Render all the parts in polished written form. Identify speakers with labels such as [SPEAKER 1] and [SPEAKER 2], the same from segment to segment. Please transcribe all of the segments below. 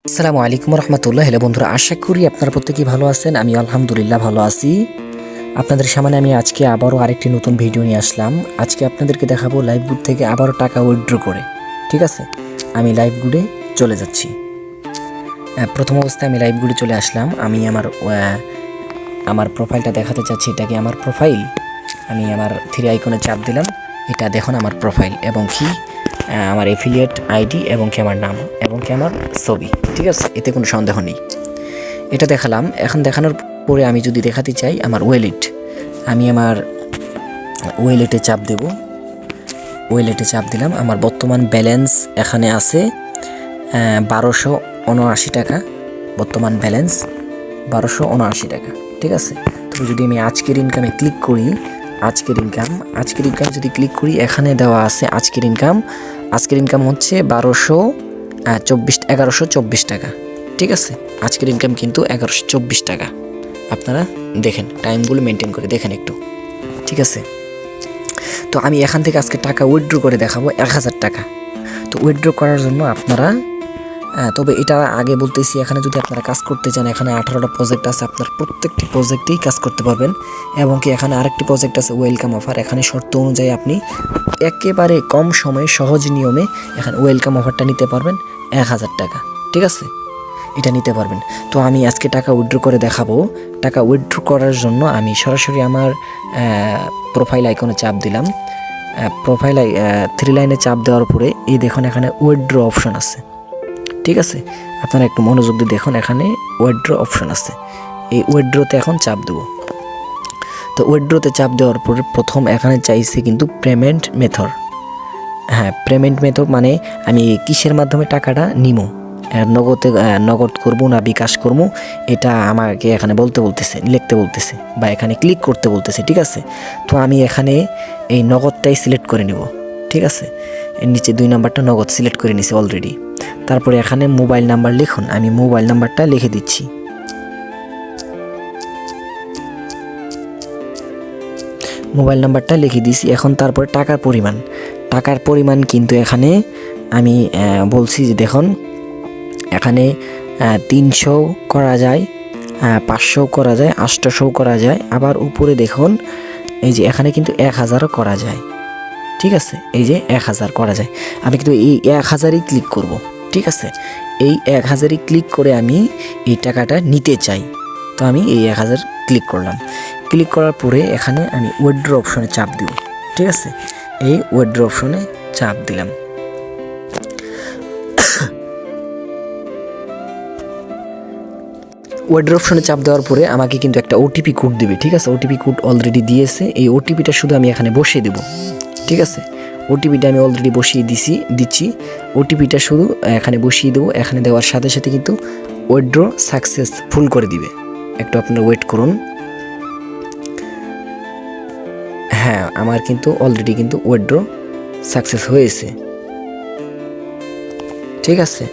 [SPEAKER 1] আসসালামু আলাইকুম রহমতুল্লাহ। হ্যালো বন্ধুরা, আশা করি আপনারা প্রত্যেকেই ভালো আছেন। আমি আলহামদুলিল্লাহ ভালো আছি। আপনাদের সামনে আমি আজকে আবারও আরেকটি নতুন ভিডিও নিয়ে আসলাম। আজকে আপনাদেরকে দেখাবো লাইভগুড থেকে আবারও টাকা উইথড্র করে। ঠিক আছে, আমি লাইভগুডে চলে যাচ্ছি। প্রথম অবস্থায় আমি লাইভগুডে চলে আসলাম। আমি আমার প্রোফাইলটা দেখাতে চাচ্ছি। এটা কি আমার প্রোফাইল? আমি আমার থ্রি আইকনে চাপ দিলাম। এটা দেখুন আমার প্রোফাইল এবং কি আমার এফিলিয়েট আইডি এবং কি আমার নাম এবং কি আমার ছবি। ঠিক আছে, এতে কোনো সন্দেহ নেই। এটা দেখালাম। এখন দেখানোর পরে আমি যদি দেখাতে চাই আমার ওয়েলেট, আমি আমার ওয়েলেটে চাপ দেব। ওয়েলেটে চাপ দিলাম। আমার বর্তমান ব্যালেন্স এখানে আছে 1279 টাকা। বর্তমান ব্যালেন্স 1279 টাকা। ঠিক আছে, তো যদি আমি আজকের ইনকামে ক্লিক করি, আজকের ইনকাম যদি ক্লিক করি, এখানে দেওয়া আছে আজকের ইনকাম হচ্ছে 1124 টাকা। ঠিক আছে, আজকের ইনকাম কিন্তু 1124 টাকা। আপনারা দেখেন, টাইমগুলো মেনটেন করে দেখেন একটু। ঠিক আছে, তো আমি এখান থেকে আজকে টাকা উইথড্র করে দেখাবো 1000 টাকা। তো উইথড্র করার জন্য আপনারা তবে এটা আগে বলতেছি, এখানে যদি আপনারা কাজ করতে চান, এখানে 18টা প্রজেক্ট আছে। আপনার প্রত্যেকটি প্রজেক্টেই কাজ করতে পারবেন এবং কি এখানে আরেকটি প্রজেক্ট আছে ওয়েলকাম অফার। এখানে শর্ত অনুযায়ী আপনি একেবারে কম সময়ে সহজ নিয়মে এখানে ওয়েলকাম অফারটা নিতে পারবেন 1000 টাকা। ঠিক আছে, এটা নিতে পারবেন। তো আমি আজকে টাকা উইথড্র করে দেখাবো। টাকা উইথড্র করার জন্য আমি সরাসরি আমার প্রোফাইল আইকনে চাপ দিলাম। প্রোফাইল থ্রি লাইনে চাপ দেওয়ার পরে এই দেখুন এখানে উইথড্র অপশন আছে। ঠিক আছে, আপনারা একটু মনোযোগ দিয়ে দেখুন, এখানে উইথড্র অপশন আছে। এই উইথড্রতে এখন চাপ দেব। তো উইথড্রতে চাপ দেওয়ার পরে প্রথম এখানে চাইছে কিন্তু পেমেন্ট মেথড। হ্যাঁ, পেমেন্ট মেথড মানে আমি কিসের মাধ্যমে টাকাটা নিব, নগদ করবো না বিকাশ করবো, এটা আমাকে এখানে লিখতে বলতেছে বা এখানে ক্লিক করতে বলতেছে। ঠিক আছে, তো আমি এখানে এই নগদটাই সিলেক্ট করে নিব। ঠিক আছে, এর নিচে 2 নাম্বারটা নগদ সিলেক্ট করে নিছি অলরেডি। তারপরে এখানে মোবাইল নাম্বার লিখুন, আমি মোবাইল নাম্বারটা লিখে দিচ্ছি। মোবাইল নাম্বারটা লিখে দিয়েছি। এখন তারপরে টাকার পরিমাণ কিন্তু এখানে আমি বলছি যে দেখুন, এখানে 300 করা যায়, 500 করা যায়, 800 করা যায়, আবার উপরে দেখুন এই যে এখানে কিন্তু 1000ও করা যায়। ঠিক আছে, এই যে 1000 করা যায়। আমি কিন্তু এই 1000ই ক্লিক করব। ঠিক আছে, এই 1000ই ক্লিক করে আমি এই টাকাটা নিতে চাই। তো আমি এই 1000 ক্লিক করলাম। ক্লিক করার পরে এখানে আমি উইথড্র অপশনে চাপ দিব। ঠিক আছে, এই উইথড্র অপশনে চাপ দিলাম। উইথড্র অপশনে চাপ দেওয়ার পরে আমাকে কিন্তু একটা ওটিপি কোড দিবে। ঠিক আছে, ওটিপি কোড অলরেডি দিয়েছে। এই ওটিপিটা শুধু আমি এখানে বসিয়ে দেব। ঠিক আছে, ওটিপিটা আমি অলরেডি বসিয়ে দিচ্ছি। ওটিপিটা শুধু এখানে বসিয়ে দেবো। এখানে দেওয়ার সাথে সাথে কিন্তু উইথড্র সাকসেসফুল করে দিবে। একটু আপনারা ওয়েট করুন। হ্যাঁ, আমার কিন্তু অলরেডি কিন্তু উইথড্র সাকসেস হয়েছে। ঠিক আছে,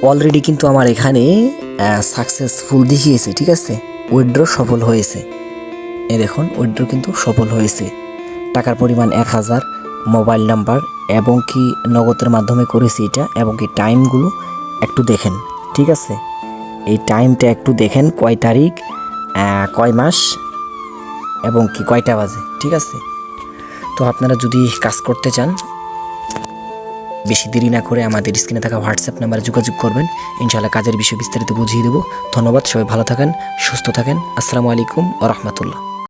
[SPEAKER 1] অলরেডি কিন্তু আমার এখানে সাকসেসফুল দেখিয়েছে। ঠিক আছে, উইথড্র সফল হয়েছে। এই দেখুন, উইথড্র কিন্তু সফল হয়েছে। টাকার পরিমাণ 1000, মোবাইল নাম্বার এবং কি নগদের মাধ্যমে করেছি এটা, এবং কি টাইমগুলো একটু দেখেন। ঠিক আছে, এই টাইমটা একটু দেখেন, কয় তারিখ, কয় মাস এবং কি কয়টা বাজে। ঠিক আছে, তো আপনারা যদি কাজ করতে চান, বেশি দেরি না করে আমাদের স্ক্রিনে থাকা হোয়াটসঅ্যাপ নাম্বারে যোগাযোগ করবেন। ইনশাআল্লাহ কাজের বিষয়ে বিস্তারিত বুঝিয়ে দেবো। ধন্যবাদ, সবাই ভালো থাকেন, সুস্থ থাকেন। আসসালামু আলাইকুম ওয়া রাহমাতুল্লাহ।